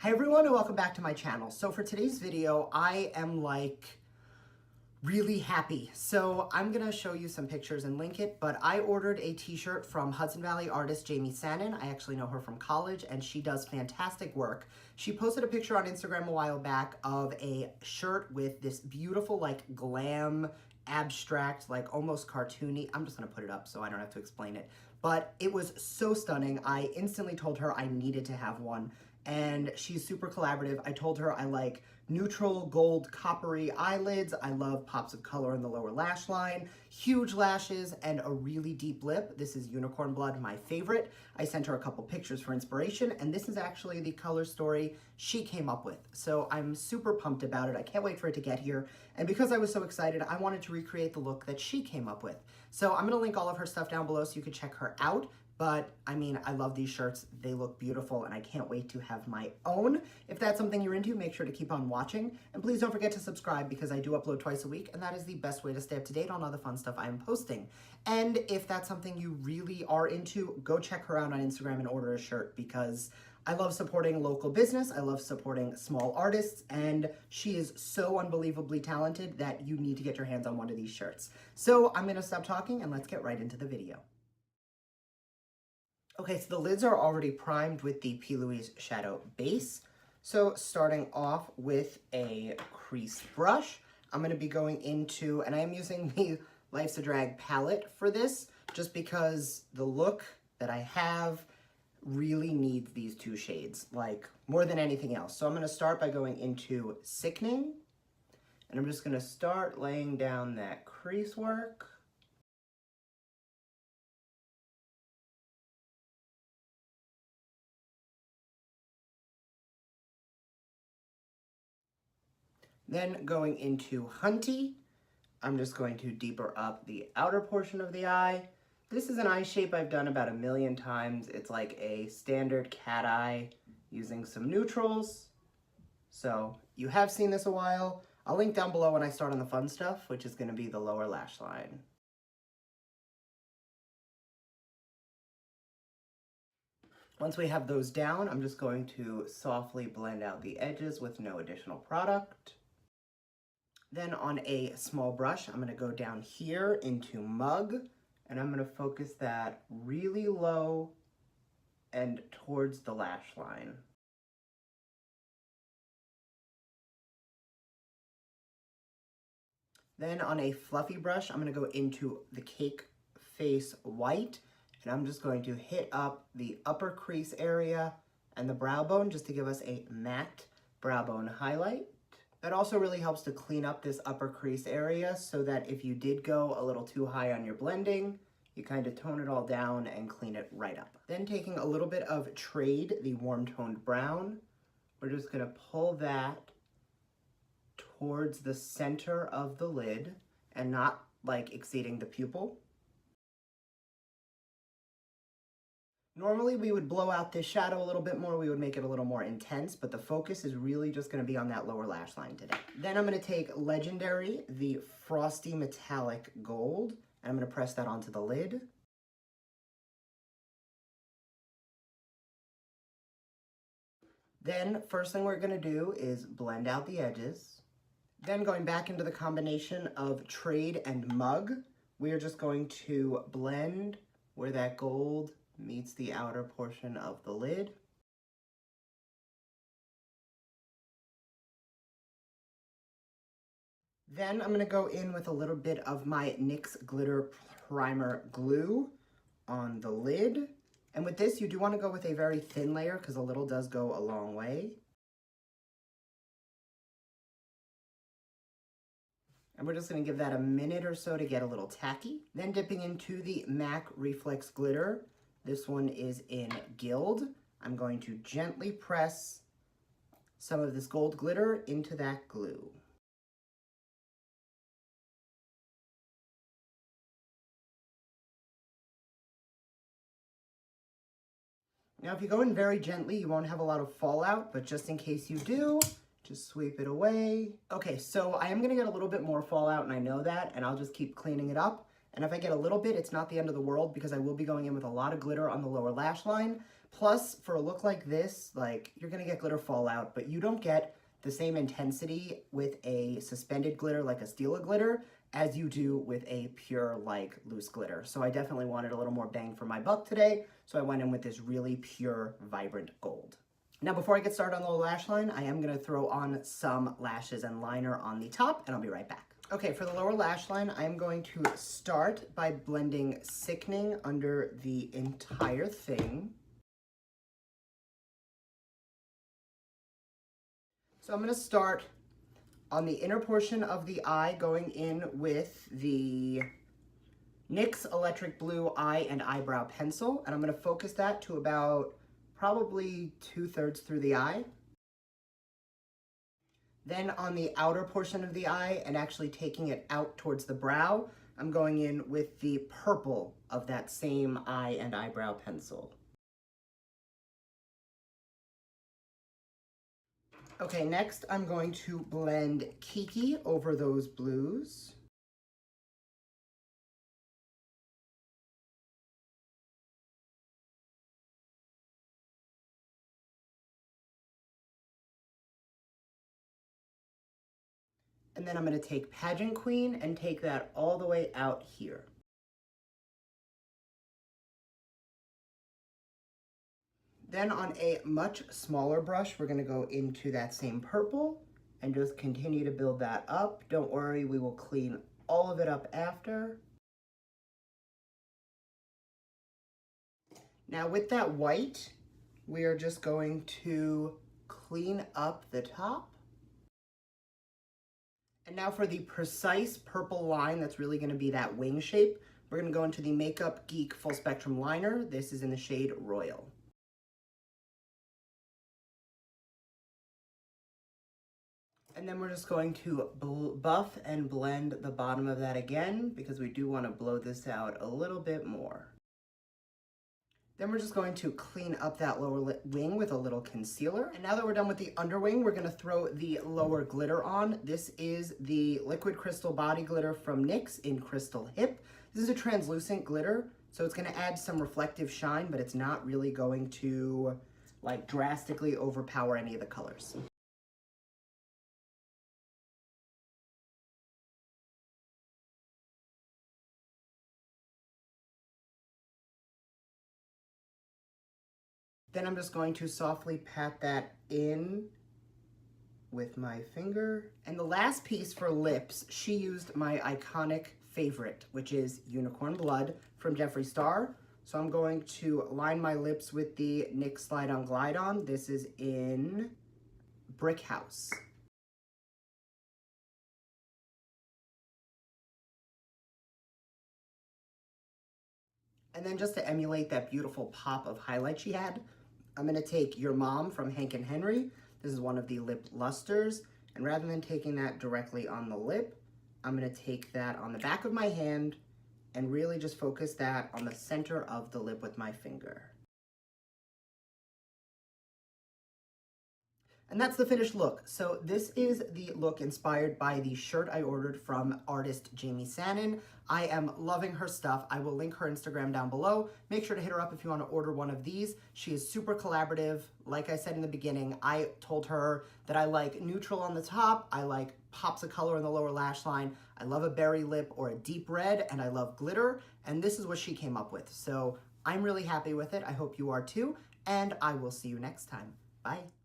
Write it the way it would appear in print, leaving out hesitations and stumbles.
Hi everyone and welcome back to my channel. So for today's video, I am really happy. So I'm gonna show you some pictures and link it, but I ordered a t-shirt from Hudson Valley artist Sanin. I actually know her from college and she does fantastic work. She posted a picture on Instagram a while back of a shirt with this beautiful glam abstract, almost cartoony. I'm just gonna put it up so I don't have to explain it. But it was so stunning. I instantly told her I needed to have one. And she's super collaborative. I told her I like neutral gold coppery eyelids. I love pops of color in the lower lash line, huge lashes, and a really deep lip. This is Unicorn Blood, my favorite. I sent her a couple pictures for inspiration, and this is actually the color story she came up with. So I'm super pumped about it. I can't wait for it to get here. And because I was so excited, I wanted to recreate the look that she came up with. So I'm gonna link all of her stuff down below so you can check her out. But I mean, I love these shirts. They look beautiful and I can't wait to have my own. If that's something you're into, make sure to keep on watching. And please don't forget to subscribe because I do upload twice a week and that is the best way to stay up to date on all the fun stuff I am posting. And if that's something you really are into, go check her out on Instagram and order a shirt because I love supporting local business. I love supporting small artists and she is so unbelievably talented that you need to get your hands on one of these shirts. So I'm gonna stop talking and let's get right into the video. Okay, so the lids are already primed with the P. Louise Shadow Base. So starting off with a crease brush, I'm going to be going into, and I am using the Life's a Drag palette for this, just because the look that I have really needs these two shades, more than anything else. So I'm going to start by going into Sickening, and I'm just going to start laying down that crease work. Then going into Hunty, I'm just going to deeper up the outer portion of the eye. This is an eye shape I've done about 1,000,000 times. It's like a standard cat eye using some neutrals. So you have seen this a while. I'll link down below when I start on the fun stuff, which is going to be the lower lash line. Once we have those down, I'm just going to softly blend out the edges with no additional product. Then on a small brush, I'm going to go down here into Mug, and I'm going to focus that really low and towards the lash line. Then on a fluffy brush, I'm going to go into the Cake Face White, and I'm just going to hit up the upper crease area and the brow bone just to give us a matte brow bone highlight. That also really helps to clean up this upper crease area so that if you did go a little too high on your blending, you kind of tone it all down and clean it right up. Then taking a little bit of Trade, the warm toned brown, we're just gonna pull that towards the center of the lid and not exceeding the pupil. Normally we would blow out this shadow a little bit more, we would make it a little more intense, but the focus is really just going to be on that lower lash line today. Then I'm going to take Legendary, the Frosty Metallic Gold, and I'm going to press that onto the lid. Then first thing we're going to do is blend out the edges. Then going back into the combination of Trade and Mug, we are just going to blend where that gold meets the outer portion of the lid. Then I'm going to go in with a little bit of my NYX Glitter Primer glue on the lid. And with this, you do want to go with a very thin layer because a little does go a long way. And we're just going to give that a minute or so to get a little tacky. Then dipping into the MAC Reflex Glitter. This one is in Gild. I'm going to gently press some of this gold glitter into that glue. Now, if you go in very gently, you won't have a lot of fallout, but just in case you do, just sweep it away. Okay, so I am going to get a little bit more fallout, and I know that, and I'll just keep cleaning it up. And if I get a little bit, it's not the end of the world because I will be going in with a lot of glitter on the lower lash line. Plus, for a look like this, like, you're gonna get glitter fallout, but you don't get the same intensity with a suspended glitter, like a Stila glitter, as you do with a pure, like, loose glitter. So I definitely wanted a little more bang for my buck today, so I went in with this really pure, vibrant gold. Now, before I get started on the lower lash line, I am gonna throw on some lashes and liner on the top, and I'll be right back. Okay, for the lower lash line, I'm going to start by blending Sickening under the entire thing. So I'm going to start on the inner portion of the eye, going in with the NYX Electric Blue Eye and Eyebrow Pencil, and I'm going to focus that to about probably 2/3 through the eye. Then on the outer portion of the eye, and actually taking it out towards the brow, I'm going in with the purple of that same eye and eyebrow pencil. Okay, next I'm going to blend Kiki over those blues. And then I'm going to take Pageant Queen and take that all the way out here. Then on a much smaller brush, we're going to go into that same purple and just continue to build that up. Don't worry, we will clean all of it up after. Now with that white, we are just going to clean up the top. And now for the precise purple line that's really going to be that wing shape, we're going to go into the Makeup Geek Full Spectrum Liner. This is in the shade Royal. And then we're just going to buff and blend the bottom of that again, because we do want to blow this out a little bit more. Then we're just going to clean up that lower wing with a little concealer. And now that we're done with the underwing, we're going to throw the lower glitter on. This is the Liquid Crystal Body Glitter from NYX in Crystal Hip. This is a translucent glitter, so it's going to add some reflective shine, but it's not really going to, like, drastically overpower any of the colors. Then I'm just going to softly pat that in with my finger. And the last piece for lips, she used my iconic favorite, which is Unicorn Blood from Jeffree Star. So I'm going to line my lips with the NYX Slide On Glide On. This is in Brick House. And then just to emulate that beautiful pop of highlight she had, I'm going to take Your Mom from Hank & Henry. This is one of the lip lusters. And rather than taking that directly on the lip, I'm going to take that on the back of my hand and really just focus that on the center of the lip with my finger. And that's the finished look. So this is the look inspired by the shirt I ordered from artist Jamie Sanin. I am loving her stuff. I will link her Instagram down below. Make sure to hit her up if you want to order one of these. She is super collaborative. Like I said in the beginning, I told her that I like neutral on the top. I like pops of color in the lower lash line. I love a berry lip or a deep red, and I love glitter. And this is what she came up with. So I'm really happy with it. I hope you are too. And I will see you next time. Bye.